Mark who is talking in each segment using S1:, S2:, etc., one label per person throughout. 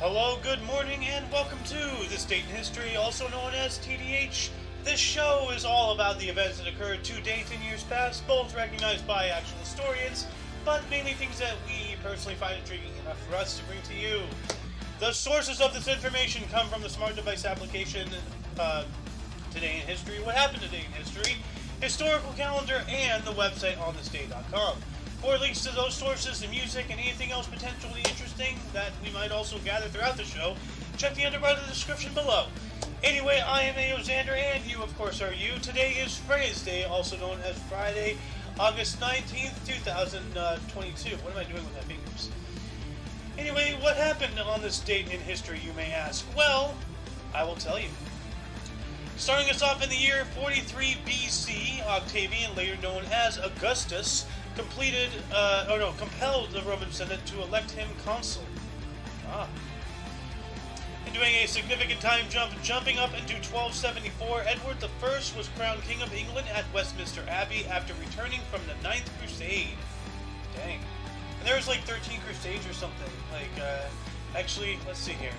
S1: Hello, good morning, and welcome to This Date in History, also known as TDH. This show is all about the events that occurred to date in years past, both recognized by actual historians, but mainly things that we personally find intriguing enough for us to bring to you. The sources of this information come from the smart device application Today in History, What Happened Today in History, historical calendar, and the website onthisday.com. For links to those sources, the music, and anything else potentially interesting that we might also gather throughout the show, check the underbar of the description below. Anyway, I am Aoxander, and you, of course, are you. Today is Friday, also known as Friday, August 19th, 2022. What am I doing with my fingers? Anyway, what happened on this date in history, you may ask? Well, I will tell you. Starting us off in the year 43 BC, Octavian, later known as Augustus, compelled the Roman Senate to elect him consul. And doing a significant time jump, jumping up into 1274, Edward I was crowned King of England at Westminster Abbey after returning from the Ninth Crusade. Dang. And there was like 13 crusades or something. Actually, let's see here.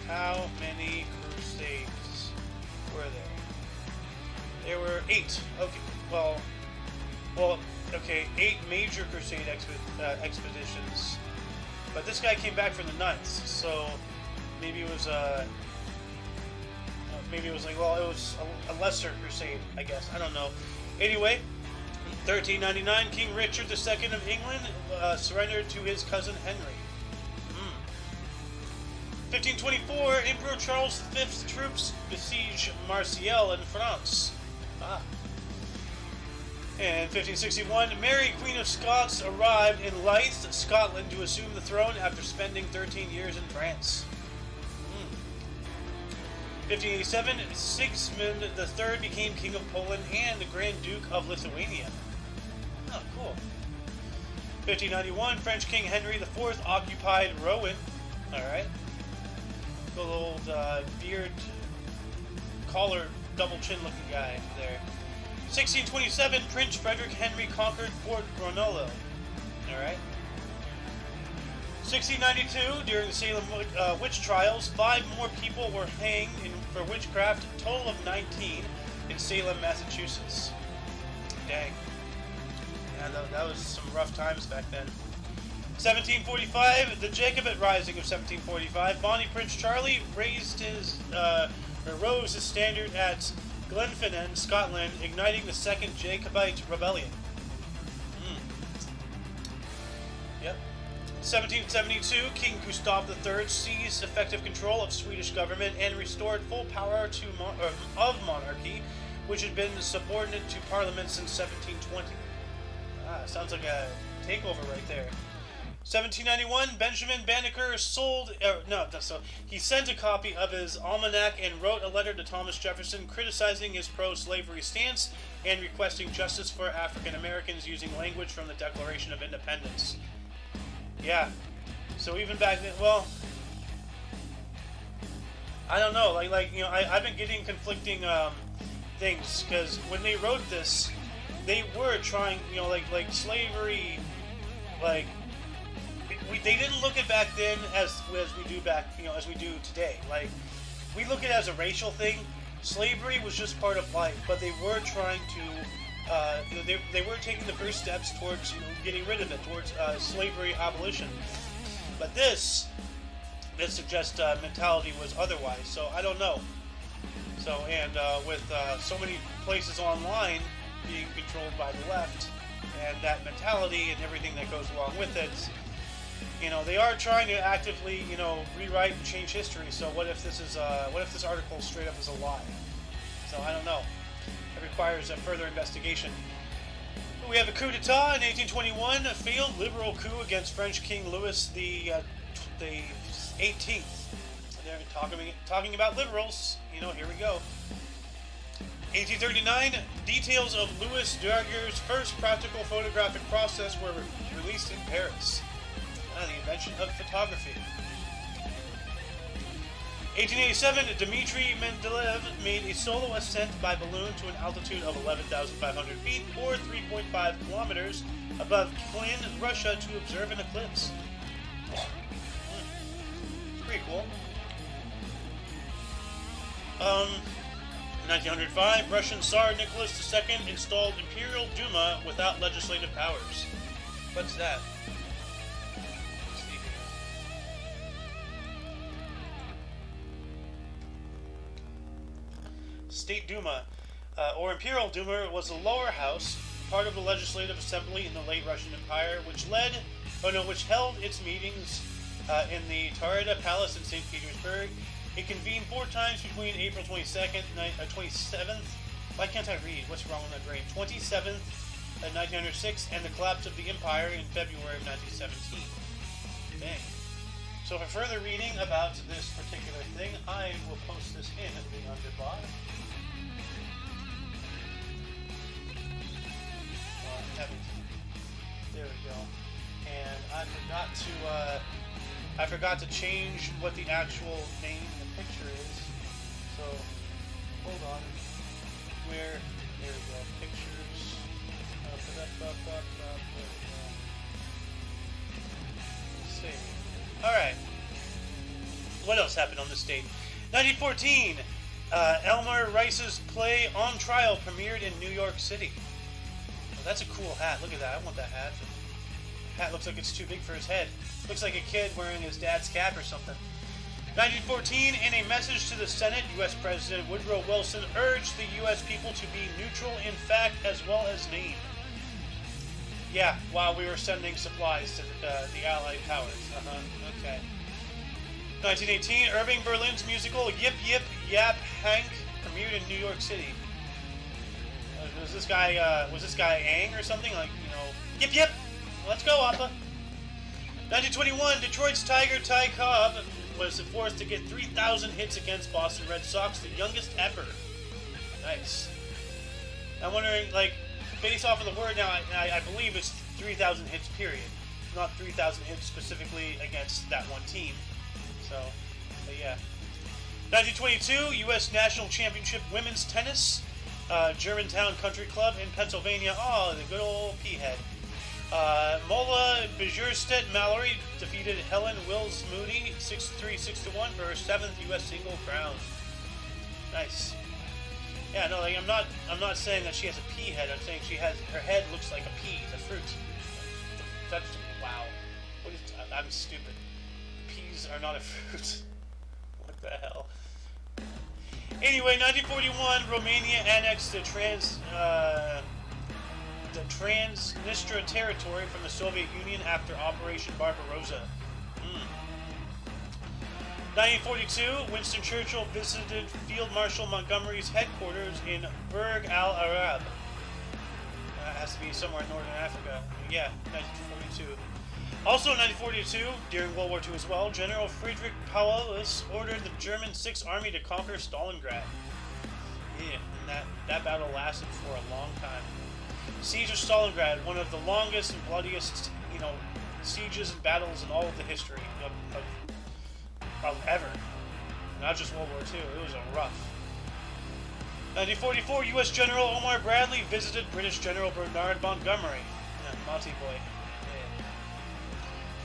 S1: How many crusades were there? There were 8. Okay, 8 major crusade expeditions. But this guy came back from the 9th, so maybe it was it was a lesser crusade, I guess. I don't know. Anyway, 1399, King Richard II of England surrendered to his cousin Henry. 1524, Emperor Charles V's troops besiege Marseille in France. In 1561, Mary, Queen of Scots, arrived in Leith, Scotland, to assume the throne after spending 13 years in France. 1587, Sigismund III became King of Poland and the Grand Duke of Lithuania. Oh, cool. 1591, French King Henry IV occupied Rouen. Alright. Good old beard, collar, double chin looking guy there. 1627, Prince Frederick Henry conquered Fort Gronolo. Alright. 1692, during the Salem witch trials, 5 more people were hanged for witchcraft, a total of 19 in Salem, Massachusetts. Dang. Yeah, that was some rough times back then. 1745, the Jacobite Rising of 1745, Bonnie Prince Charlie rose his standard at Glenfinnan, Scotland, igniting the Second Jacobite Rebellion. Yep. 1772, King Gustav III seized effective control of Swedish government and restored full power of monarchy, which had been subordinate to Parliament since 1720. Sounds like a takeover right there. 1791, Benjamin Banneker he sent a copy of his almanac and wrote a letter to Thomas Jefferson criticizing his pro-slavery stance and requesting justice for African Americans using language from the Declaration of Independence. Yeah, so even back then, well, I don't know, I've been getting conflicting things, because when they wrote this, they were trying, slavery, they didn't look at back then as we do as we do today. We look at it as a racial thing. Slavery was just part of life, but they were trying to, they were taking the first steps towards getting rid of it, towards slavery abolition. But this suggests mentality was otherwise. So I don't know. So with so many places online being controlled by the left, and that mentality and everything that goes along with it. They are trying to actively, rewrite and change history. So what if this article straight up is a lie? So I don't know. It requires a further investigation. We have a coup d'etat in 1821, a failed liberal coup against French King Louis the 18th. They're talking about liberals. Here we go. 1839, details of Louis Daguerre's first practical photographic process were released in Paris. The invention of photography. 1887, Dmitry Mendeleev made a solo ascent by balloon to an altitude of 11,500 feet, or 3.5 kilometers, above Klin, Russia, to observe an eclipse. Pretty cool. 1905, Russian Tsar Nicholas II installed Imperial Duma without legislative powers. What's that? Let's see here. State Duma, or Imperial Duma, was the lower house, part of the Legislative Assembly in the late Russian Empire, which held its meetings in the Taurida Palace in St. Petersburg. It convened 4 times between April 27th. Why can't I read? What's wrong with my brain? 27th, 1906, and the collapse of the empire in February of 1917. Dang. So for further reading about this particular thing, I will post this in the underbar. There we go. And I forgot to change what the actual name of the picture is. So hold on. There we go. Pictures. There we go. Let's see. Alright. What else happened on this date? 1914. Elmer Rice's play On Trial premiered in New York City. Oh, that's a cool hat. Look at that. I want that hat. The hat looks like it's too big for his head. Looks like a kid wearing his dad's cap or something. 1914, in a message to the Senate, U.S. President Woodrow Wilson urged the U.S. people to be neutral in fact as well as name. Yeah, while we were sending supplies to the Allied powers. Okay. 1918, Irving Berlin's musical Yip Yip Yap Hank premiered in New York City. Was this guy Aang or something? Like, Yip Yip! Let's go, Appa! 1921, Detroit's Tiger Ty Cobb was forced to get 3,000 hits against Boston Red Sox, the youngest ever. Nice. I'm wondering, based off of the word now, I believe it's 3,000 hits, period. Not 3,000 hits specifically against that one team. So, but yeah. 1922, U.S. National Championship Women's Tennis, Germantown Country Club in Pennsylvania. Oh, the good old P-head. Mola Bjurstedt Mallory defeated Helen Wills Moody 6-3, 6-1 for her 7th U.S. single crown. Nice. Yeah, no, I'm not saying that she has a pea head. I'm saying her head looks like a pea, a fruit. Vegetable. Wow. I'm stupid. Peas are not a fruit. What the hell? Anyway, 1941, Romania annexed the Transnistria territory from the Soviet Union after Operation Barbarossa. 1942, Winston Churchill visited Field Marshal Montgomery's headquarters in Burj Al Arab. That has to be somewhere in northern Africa. Yeah, 1942. Also in 1942, during World War II as well, General Friedrich Paulus ordered the German Sixth Army to conquer Stalingrad. Yeah, and that battle lasted for a long time. Siege of Stalingrad, one of the longest and bloodiest, sieges and battles in all of the history of ever. Not just World War II, it was a rough. 1944, U.S. General Omar Bradley visited British General Bernard Montgomery. Yeah, Monty boy. Yeah.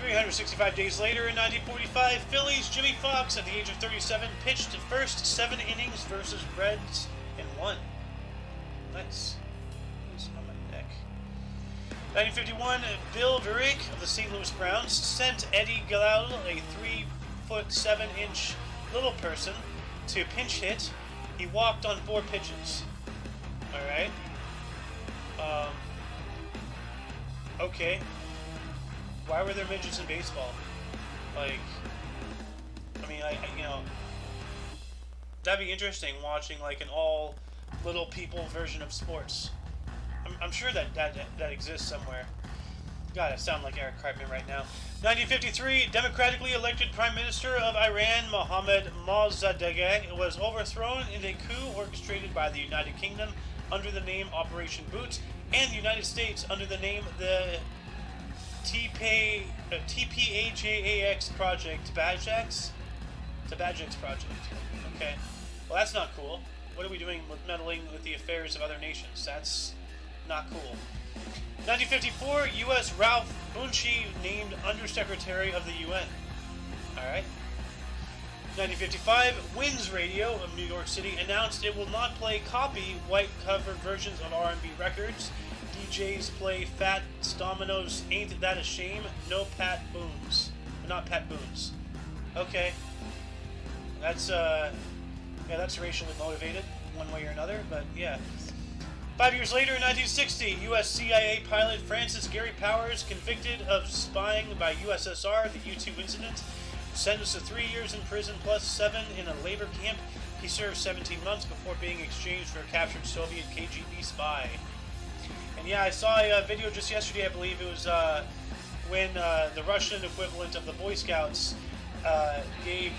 S1: 365 days later, in 1945, Phillies' Jimmy Fox, at the age of 37, pitched the first 7 innings versus Reds and won. Nice. 1951, Bill Vereek of the St. Louis Browns sent Eddie Galal, a 3'7" little person, to pinch hit. He walked on 4 pitches. Alright. Okay. Why were there midgets in baseball? That'd be interesting watching an all little people version of sports. I'm sure that exists somewhere. God, I sound like Eric Cartman right now. 1953, democratically elected Prime Minister of Iran, Mohammad Mossadegh, was overthrown in a coup orchestrated by the United Kingdom under the name Operation Boot, and the United States under the name the TPAJAX Project. TPAJAX Project. Okay. Well, that's not cool. What are we doing with meddling with the affairs of other nations? That's not cool. 1954, U.S. Ralph Bunche named Undersecretary of the UN. Alright. 1955, Winds Radio of New York City announced it will not play copy white cover versions of R&B records. DJs play Fat Domino's Ain't That a Shame, no Pat Booms. Not Pat Booms. Okay. That's that's racially motivated one way or another, but yeah. 5 years later, in 1960, U.S. CIA pilot Francis Gary Powers, convicted of spying by USSR, the U-2 incident, sentenced to 3 years in prison plus 7 in a labor camp. He served 17 months before being exchanged for a captured Soviet KGB spy. And yeah, I saw a video just yesterday, I believe it was when the Russian equivalent of the Boy Scouts gave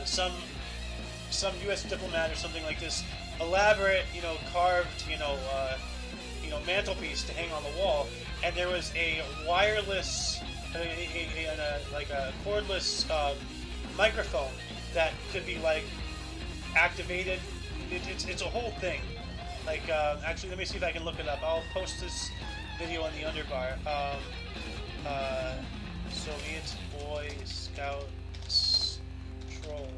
S1: some U.S. diplomat or something like this elaborate, carved, mantelpiece to hang on the wall, and there was a wireless, like a cordless microphone that could be like activated. It's a whole thing. Like, actually, let me see if I can look it up. I'll post this video on the underbar. Soviet Boy Scouts troll.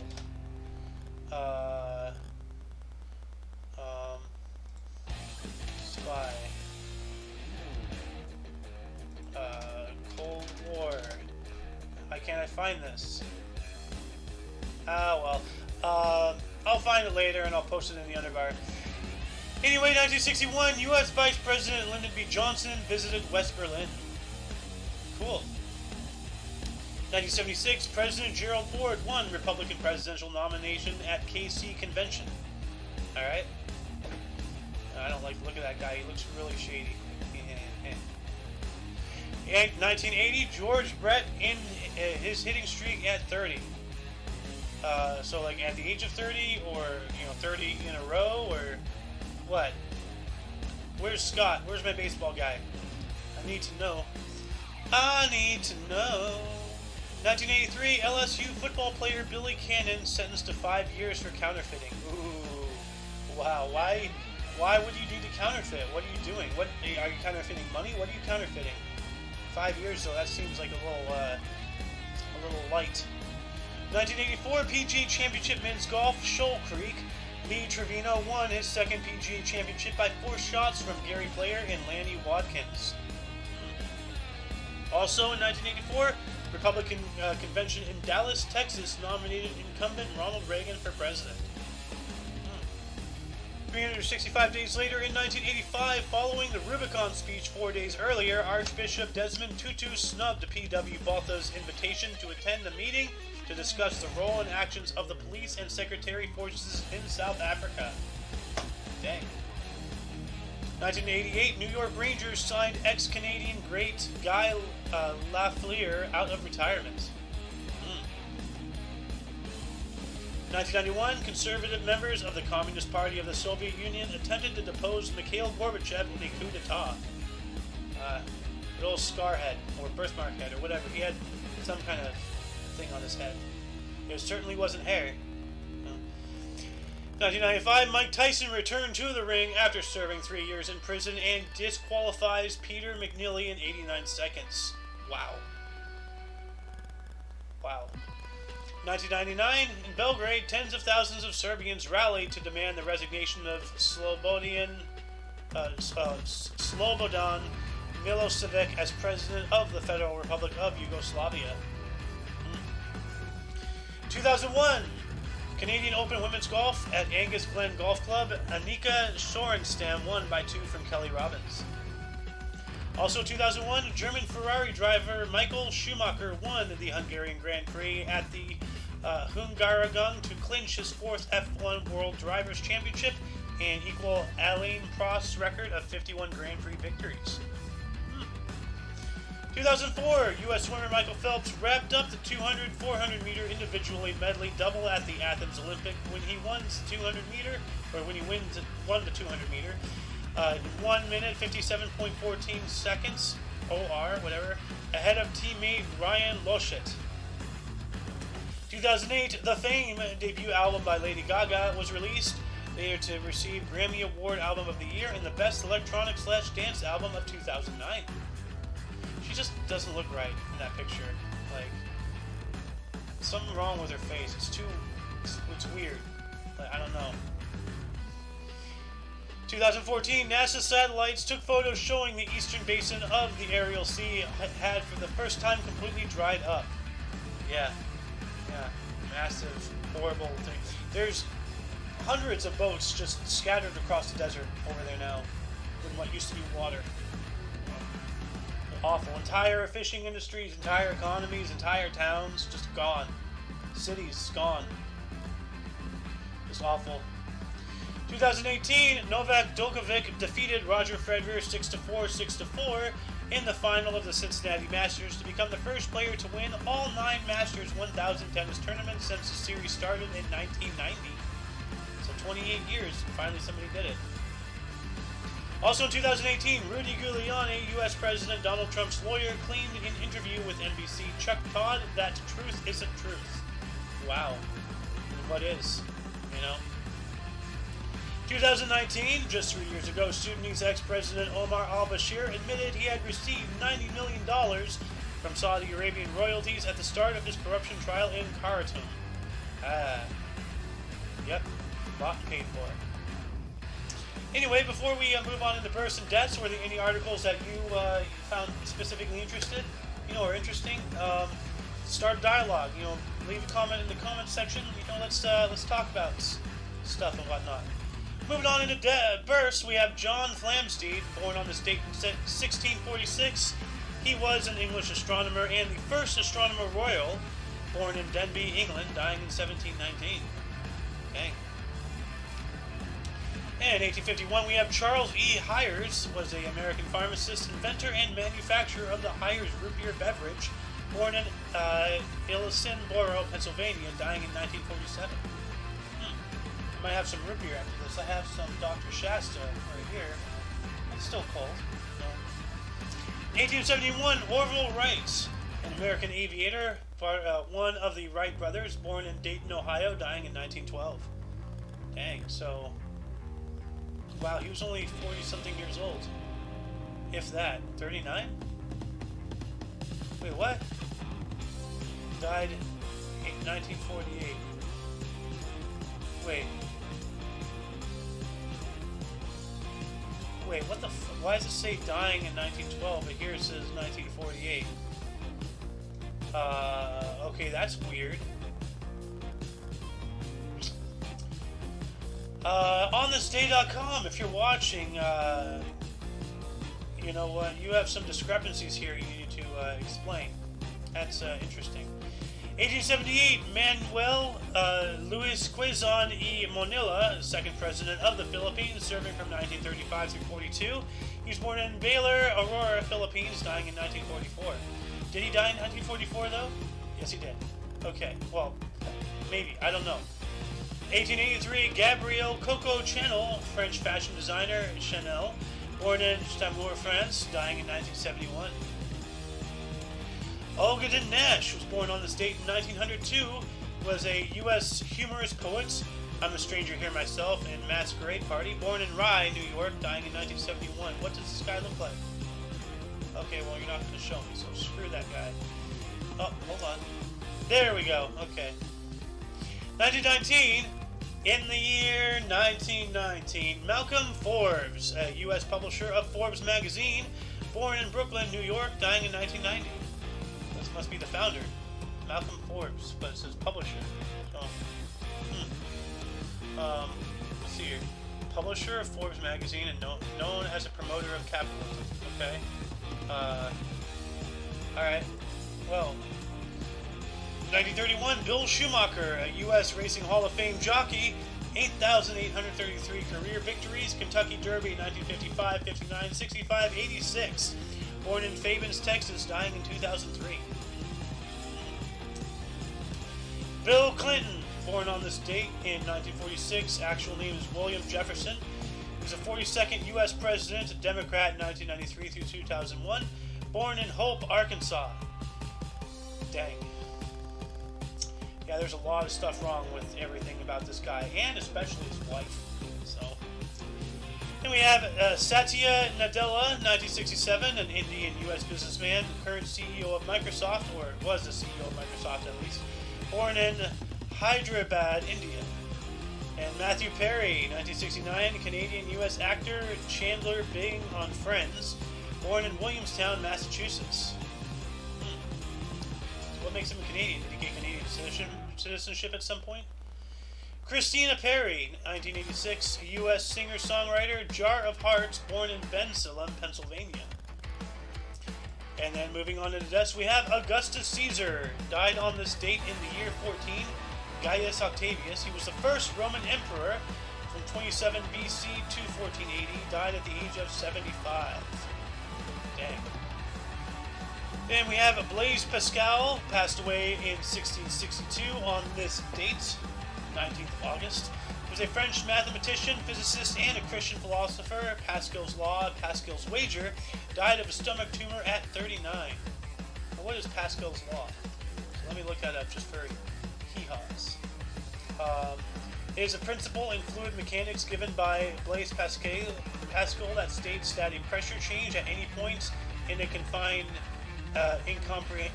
S1: Spy. Cold War. Why can't I find this? Well. I'll find it later and I'll post it in the underbar. Anyway, 1961, U.S. Vice President Lyndon B. Johnson visited West Berlin. Cool. 1976, President Gerald Ford won Republican presidential nomination at KC Convention. Alright? I don't like the look of that guy. He looks really shady. And 1980, George Brett in his hitting streak at 30. So like at the age of 30, or 30 in a row, or what? Where's Scott? Where's my baseball guy? I need to know. 1983, LSU football player Billy Cannon sentenced to 5 years for counterfeiting. Ooh, wow. Why would you need to counterfeit? What are you doing? What are you counterfeiting? Money? What are you counterfeiting? 5 years though. That seems like a little light. 1984 PGA Championship Men's Golf, Shoal Creek. Lee Trevino won his second PGA Championship by 4 shots from Gary Player and Lanny Wadkins. Also in 1984, Republican Convention in Dallas, Texas nominated incumbent Ronald Reagan for president. 365 days later, in 1985, following the Rubicon speech 4 days earlier, Archbishop Desmond Tutu snubbed P.W. Botha's invitation to attend the meeting to discuss the role and actions of the police and security forces in South Africa. Dang. 1988, New York Rangers signed ex-Canadian great Guy Lafleur out of retirement. 1991, conservative members of the Communist Party of the Soviet Union attempted to depose Mikhail Gorbachev in a coup d'etat. Good old scar head, or birthmark head, or whatever. He had some kind of thing on his head. It certainly wasn't hair. 1995, Mike Tyson returned to the ring after serving 3 years in prison and disqualifies Peter McNeely in 89 seconds. Wow. 1999, in Belgrade, tens of thousands of Serbians rallied to demand the resignation of Slobodan Milosevic as president of the Federal Republic of Yugoslavia. 2001, Canadian Open Women's Golf at Angus Glen Golf Club. Annika Sorenstam won by 2 from Kelly Robbins. Also 2001, German Ferrari driver Michael Schumacher won the Hungarian Grand Prix at the Hungaroring to clinch his 4th F1 World Drivers' Championship and equal Alain Prost's record of 51 Grand Prix victories. 2004, U.S. swimmer Michael Phelps wrapped up the 200, 400-meter individually medley double at the Athens Olympic when he won the 200-meter, or when he won the 200-meter, in 1 minute 57.14 seconds, OR, whatever, ahead of teammate Ryan Loschet. 2008, The Fame debut album by Lady Gaga was released, later to receive Grammy Award Album of the Year and the Best Electronic/Dance Album of 2009. She just doesn't look right in that picture. Like, something wrong with her face. It's weird. Like, I don't know. 2014, NASA satellites took photos showing the eastern basin of the Aral Sea had for the first time completely dried up. Yeah. Massive, horrible thing. There's hundreds of boats just scattered across the desert over there now in what used to be water. Awful. Entire fishing industries, entire economies, entire towns just gone. Cities gone. Just awful. 2018, Novak Djokovic defeated Roger Federer 6-4, 6-4 in the final of the Cincinnati Masters to become the first player to win all 9 Masters 1000 tennis tournaments since the series started in 1990. So 28 years, finally somebody did it. Also in 2018, Rudy Giuliani, U.S. President Donald Trump's lawyer, claimed in an interview with NBC Chuck Todd that truth isn't truth. Wow. What is? You know? 2019, just 3 years ago, Sudanese ex-president Omar al-Bashir admitted he had received $90 million from Saudi Arabian royalties at the start of his corruption trial in Khartoum. Yep, lot paid for. Anyway, before we move on into births and deaths, were there any articles that you found specifically interested, or interesting? Start a dialogue. Leave a comment in the comment section. Let's talk about stuff and whatnot. Moving on into births, we have John Flamsteed, born on this date in 1646. He was an English astronomer and the first astronomer royal, born in Denbigh, England, dying in 1719. Okay. And in 1851, we have Charles E. Hires, was an American pharmacist, inventor, and manufacturer of the Hires root beer beverage, born in Illisinboro, Pennsylvania, dying in 1947. I might have some root beer after this. I have some Dr. Shasta right here. It's still cold. No. 1871, Orville Wright, an American aviator, one of the Wright brothers, born in Dayton, Ohio, dying in 1912. Dang, so... Wow, he was only 40-something years old. If that. 39? Wait, what? Died in 1948. Wait, what the why does it say dying in 1912, but here it says 1948? Okay, that's weird. OnThisDay.com, if you're watching, you know what, you have some discrepancies here you need to explain. That's interesting. 1878, Manuel Luis Quezon y Monilla, second president of the Philippines, serving from 1935 through 42. He was born in Baler, Aurora, Philippines, dying in 1944. Did he die in 1944, though? Yes, he did. Okay, well, maybe. I don't know. 1883, Gabrielle Coco Chanel, French fashion designer, Chanel, born in Namur, France, dying in 1971. Olga Din Nash was born on this date in 1902, was a U.S. humorous poet. I'm a stranger here myself, and Masquerade Party, born in Rye, New York, dying in 1971. What does this guy look like? Okay, well, you're not going to show me, so screw that guy. Oh, hold on. There we go. Okay. 1919, in the year 1919, Malcolm Forbes, a U.S. publisher of Forbes magazine, born in Brooklyn, New York, dying in 1990. This must be the founder, Malcolm Forbes, but it says publisher. Oh. Let's see here. Publisher of Forbes magazine and known as a promoter of capitalism. Okay. Alright. Well. 1931, Bill Schumacher, a U.S. Racing Hall of Fame jockey, 8,833 career victories, Kentucky Derby 1955, 59, 65, 86. Born in Fabens, Texas, dying in 2003. Bill Clinton, born on this date in 1946, actual name is William Jefferson. He was a 42nd U.S. President, a Democrat in 1993 through 2001, born in Hope, Arkansas. Dang. Yeah, there's a lot of stuff wrong with everything about this guy, and especially his wife. So, then we have Satya Nadella, 1967, an Indian U.S. businessman, current CEO of Microsoft, or was the CEO of Microsoft at least, born in Hyderabad, India. And Matthew Perry, 1969, Canadian-U.S. actor Chandler Bing on Friends, born in Williamstown, Massachusetts. So what makes him a Canadian? Did he get Canadian citizenship at some point? Christina Perry, 1986, U.S. singer-songwriter, Jar of Hearts, born in Bensalem, Pennsylvania. And then moving on to the deaths, we have Augustus Caesar, died on this date in the year 14. Gaius Octavius, he was the first Roman emperor from 27 BC to 1480, died at the age of 75. Dang. Then we have Blaise Pascal, passed away in 1662 on this date, 19th of August. He was a French mathematician, physicist, and a Christian philosopher. Pascal's law, Pascal's wager, died of a stomach tumor at 39. Well, what is Pascal's law? So let me look that up just for hee-haws. It is a principle in fluid mechanics given by Blaise Pascal that states that a pressure change at any point in a confined incompressible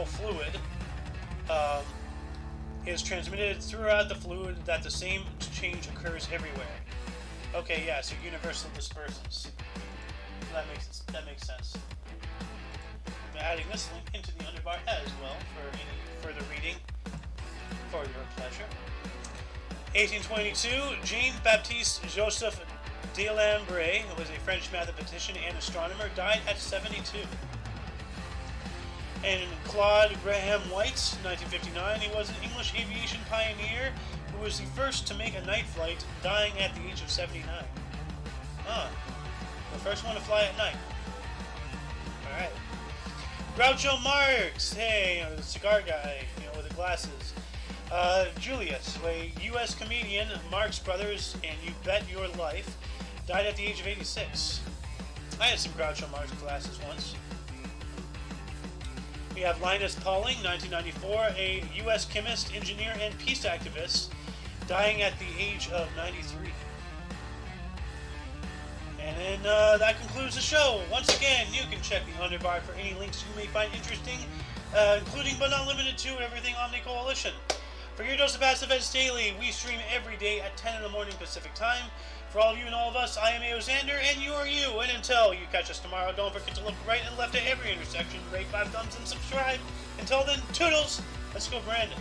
S1: fluid is transmitted throughout the fluid, that the same change occurs everywhere. Okay, yeah, so universal dispersance. That makes sense. I'm adding this link into the underbar as well for any further reading for your pleasure. 1822, Jean-Baptiste Joseph D'Alembert, who was a French mathematician and astronomer, died at 72. And Claude Graham White, 1959, he was an English aviation pioneer who was the first to make a night flight, dying at the age of 79. The first one to fly at night. Alright. Groucho Marx, hey, the cigar guy, with the glasses. Julius, a U.S. comedian, Marx Brothers, and You Bet Your Life, died at the age of 86. I had some Groucho Marx glasses once. We have Linus Pauling, 1994, a U.S. chemist, engineer, and peace activist, dying at the age of 93. And then that concludes the show. Once again, you can check the underbar for any links you may find interesting, including but not limited to everything Omni Coalition. For your dose of past events daily, we stream every day at 10 in the morning Pacific time. For all of you and all of us, I am Aozander, and you are you. And until you catch us tomorrow, don't forget to look right and left at every intersection, rate 5 thumbs, and subscribe. Until then, toodles! Let's go, Brandon.